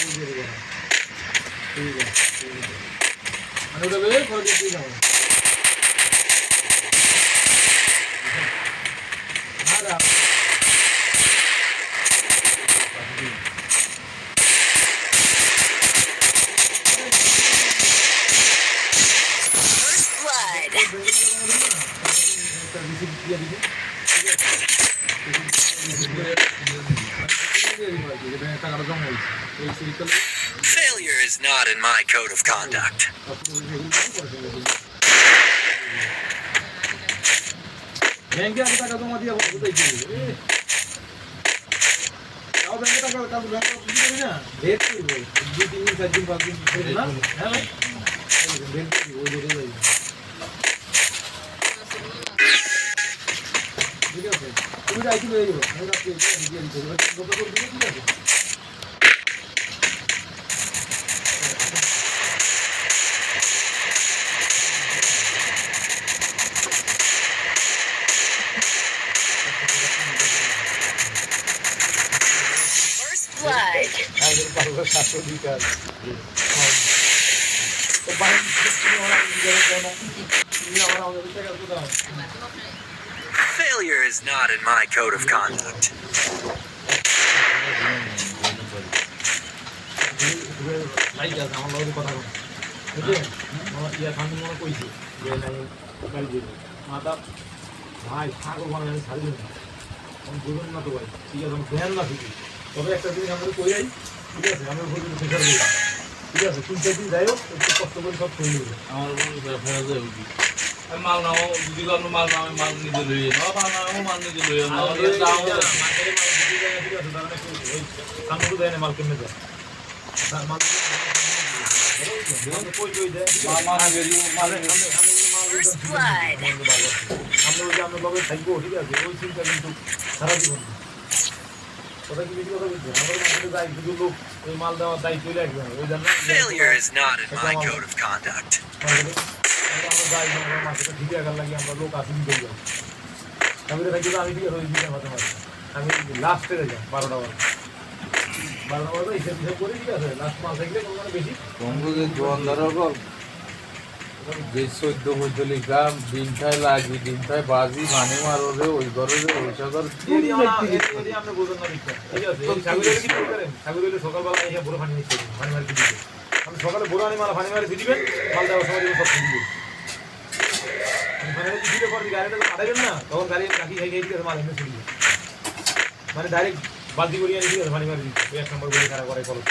ठीक है মানে ওটা বের করে দিই না আরে Failure is not in my code of conduct. ব্যাংকে আগে টাকা জমা দিয়ে বলতে চাইছি তাও ব্যাংকে টাকা কাল ব্যাংকে বুঝি করি না লেট করব 2 3 4 দিন 5 দিন করে না হ্যাঁ ভাই লেট করব ওই লেটে যাই ঠিক আছে তুমি যাইতে লয়ে যাও আমি রাতে দিয়ে দিই কত করে দিলে ঠিক আছে Blood. আগে পারবো 700 লিটার তো বাইরে কিছু ওরা দিয়ে দেয় না তুমি আমার আমাদের টাকা কত দাও Failure is not in my code of conduct. Like আছে আমার লগে কথা বল বুঝলে ইয়া খান মনে কইছি যে নাই গাড়ি দিবে মাথা ভাই ছাগল বানানো ছাড়ি দিন আমি বুঝুন না তো ভাই ঠিক আছে আমি ধ্যান না দিই তবে একটা জিনিস আমরা কই যাই ঠিক আছে আমরা বলতে ফেসার দিই ঠিক আছে তিন চার দিন যাইও একটু কষ্ট করে সব করে নেবে আমার বলতে ফেরা যায় উঠি আমি মাল নাও যদি কোনো মাল নাও মাল নিতে লই না মাল নাও মাল নিতে লই না আমাদের দাও মার্কেটে মাল দিতে যায় ঠিক আছে তাহলে ওই কামড় দেয় না মাল কেমনে যায় মাল কই কই দেয় মাল গেলি মাল First blood. আমরা ওই যে আমরা লগে থাকবো ঠিক আছে ওই চিন্তা কিন্তু সারা জীবন কথা কি বেশি কথা বলছি আমরা মার্কেটে যাই শুধু লোক ওই মাল দেওয়ার দায়িত্ব রাখবে ওই জন্য Failure is not in my code of conduct. আমরা যাই আমরা মার্কেটে ঠিক আগার লাগে আমরা লোক আসেনি দিয়ে যাই তারপরে থাকি আমি ঠিক আছে ওই দিকে মাথা মারি আমি লাস্টে যাই 12টা বাজে 12টা বাজে হিসাব হিসাব করে ঠিক আছে লাস্ট মাস থাকলে কোনো বেশি বন্ধুকে জোয়ান ধরো যে 14 গ্রাম ডিম খাই লাগি ডিম খাই বাজি মানে মারো রে ওই ঘরে রে ওই সাগর এদি আমরা বুঝন না ঠিক আছে এই ছাগলের কি করেন ছাগলের সকালবেলা এসে বড় পানি নিতে পানি মারি দিতে আমি সকালে বড় আনি মারা পানি মারি দিবেন মাল দেওয়ার সময় সব দিবেন মানে দিতে পর গাড়িটা আড়াইবেন না তখন গাড়ি রাখি খাই খাই দিয়ে মাল এনে চলে মানে ডাইরেক্ট বালতি করিয়ে নিয়ে পানি মারি দিই এক নম্বর বলে খারাপ করে ফলো